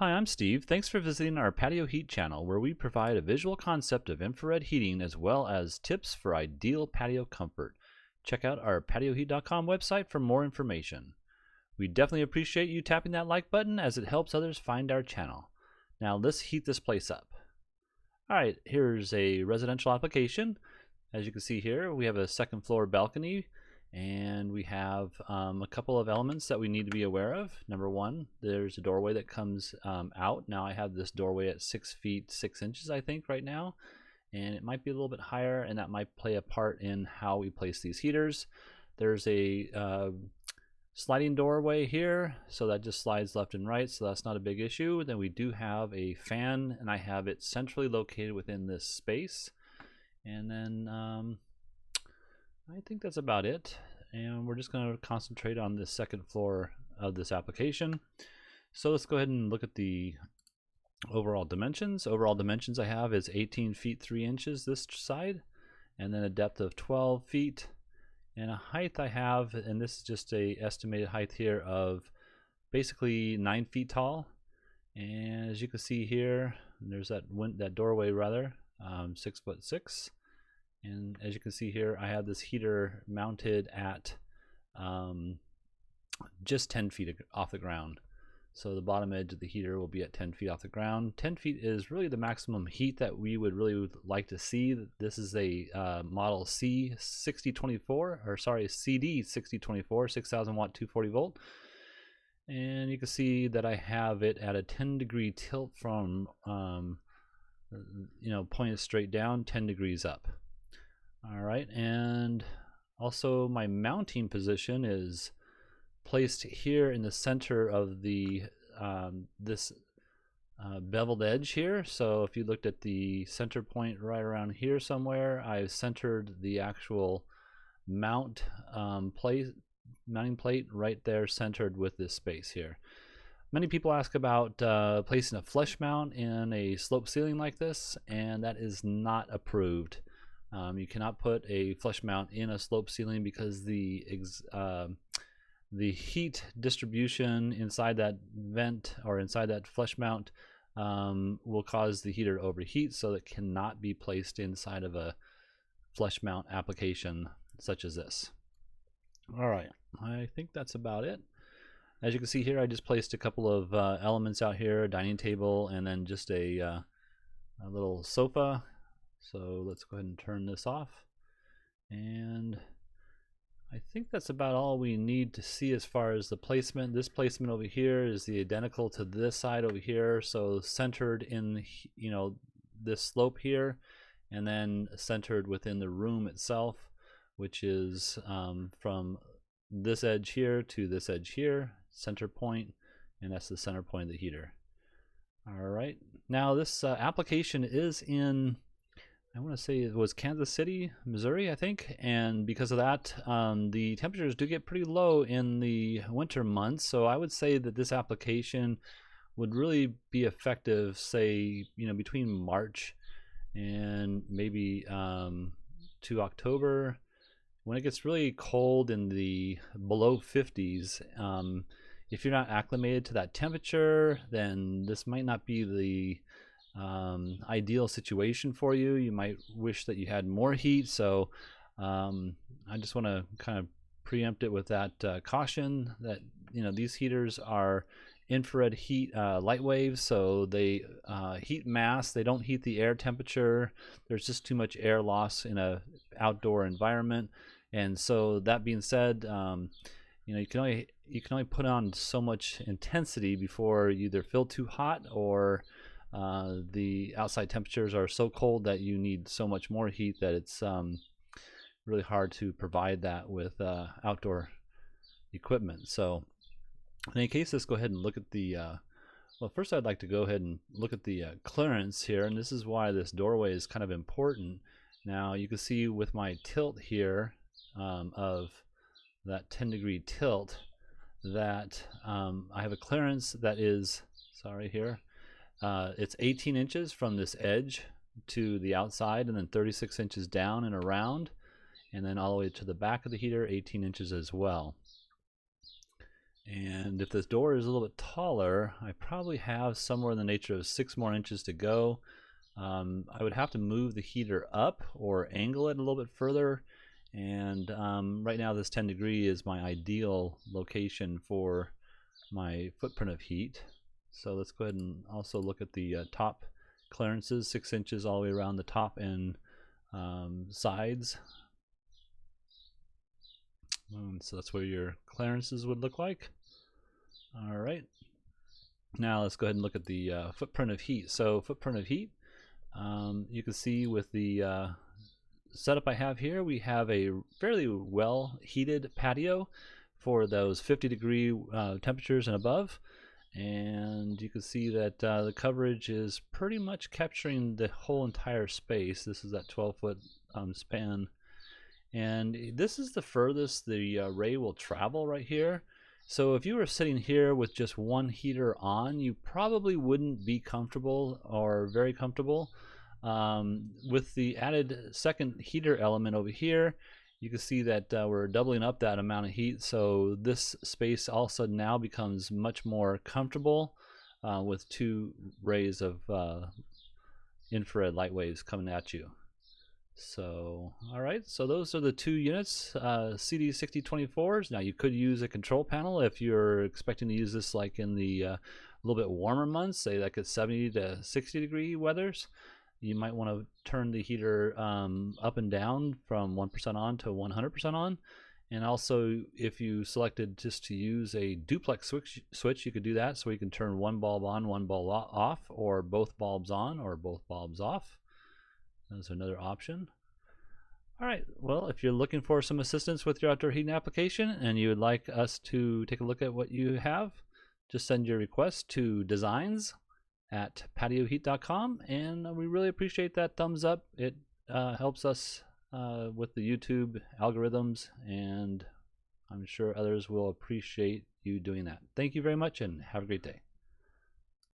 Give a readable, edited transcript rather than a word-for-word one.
Hi, I'm Steve. Thanks for visiting our Patio Heat channel, where we provide a visual concept of infrared heating as well as tips for ideal patio comfort. Check out our patioheat.com website for more information. We definitely appreciate you tapping that like button as it helps others find our channel. Now let's heat this place up. Alright, here's a residential application. As you can see here, we have a second floor balcony, and we have a couple of elements that we need to be aware of. Number one, there's a doorway that comes out. Now I have this doorway at 6 feet 6 inches, I think, right now, and it might be a little bit higher, and that might play a part in how we place these heaters. There's a sliding doorway here, so that just slides left and right, so that's not a big issue. Then we do have a fan, and I have it centrally located within this space. And then I think that's about it, and we're just going to concentrate on the second floor of this application. So let's go ahead and look at the overall dimensions. Overall dimensions I have is 18 feet 3 inches this side, and then a depth of 12 feet, and a height I have, and this is just a estimated height here, of basically 9 feet tall. And as you can see here, there's that doorway rather, 6'6". And as you can see here, I have this heater mounted at just 10 feet off the ground. So the bottom edge of the heater will be at 10 feet off the ground. 10 feet is really the maximum heat that we would like to see. This is a model CD6024, CD6024, 6,000 watt, 240 volt. And you can see that I have it at a 10-degree tilt from, pointed straight down, 10 degrees up. All right, and also my mounting position is placed here in the center of the this beveled edge here. So if you looked at the center point right around here somewhere, I've centered the actual mounting plate right there, centered with this space here. Many people ask about placing a flush mount in a slope ceiling like this, and that is not approved. You cannot put a flush mount in a slope ceiling because the heat distribution inside that vent or inside that flush mount will cause the heater to overheat, so it cannot be placed inside of a flush mount application such as this. All right, I think that's about it. As you can see here, I just placed a couple of elements out here, a dining table, and then just a little sofa. So let's go ahead and turn this off, and I think that's about all we need to see as far as the placement. This placement over here is the identical to this side over here, so centered in this slope here, and then centered within the room itself, which is from this edge here to this edge here, center point, and that's the center point of the heater. All right, now this application is in, I want to say it was Kansas City, Missouri, I think, and because of that, the temperatures do get pretty low in the winter months. So I would say that this application would really be effective, say, between March and maybe to October, when it gets really cold in the below 50s. If you're not acclimated to that temperature, then this might not be the ideal situation for you. You might wish that you had more heat, so I just want to kind of preempt it with that caution that these heaters are infrared heat light waves, so they heat mass, they don't heat the air temperature. There's just too much air loss in a outdoor environment. And so that being said, you can only put on so much intensity before you either feel too hot or the outside temperatures are so cold that you need so much more heat that it's really hard to provide that with outdoor equipment. So in any case, let's go ahead and look at the well, first I'd like to go ahead and look at the clearance here, and this is why this doorway is kind of important. Now you can see with my tilt here of that 10-degree tilt that I have a clearance that is, it's 18 inches from this edge to the outside, and then 36 inches down and around, and then all the way to the back of the heater, 18 inches as well. And if this door is a little bit taller, I probably have somewhere in the nature of 6 more inches to go. I would have to move the heater up or angle it a little bit further. And right now this 10 degree is my ideal location for my footprint of heat. So let's go ahead and also look at the top clearances, 6 inches all the way around the top and sides. So that's where your clearances would look like. All right. Now let's go ahead and look at the footprint of heat. So footprint of heat, you can see with the setup I have here, we have a fairly well heated patio for those 50 degree temperatures and above. And you can see that the coverage is pretty much capturing the whole entire space. This is that 12-foot span. And this is the furthest the array will travel right here. So if you were sitting here with just one heater on, you probably wouldn't be comfortable or very comfortable. With the added second heater element over here, you can see that we're doubling up that amount of heat. So this space also now becomes much more comfortable with 2 rays of infrared light waves coming at you. So, all right, so those are the 2 units, CD6024s. Now you could use a control panel if you're expecting to use this like in the little bit warmer months, say like at 70 to 60 degree weathers. You might want to turn the heater up and down from 1% on to 100% on. And also, if you selected just to use a duplex switch, you could do that. So you can turn one bulb on, one bulb off, or both bulbs on, or both bulbs off. That's another option. All right, well, if you're looking for some assistance with your outdoor heating application and you would like us to take a look at what you have, just send your request to designs@patioheat.com, and we really appreciate that thumbs up. It helps us with the YouTube algorithms, and I'm sure others will appreciate you doing that. Thank you very much and have a great day.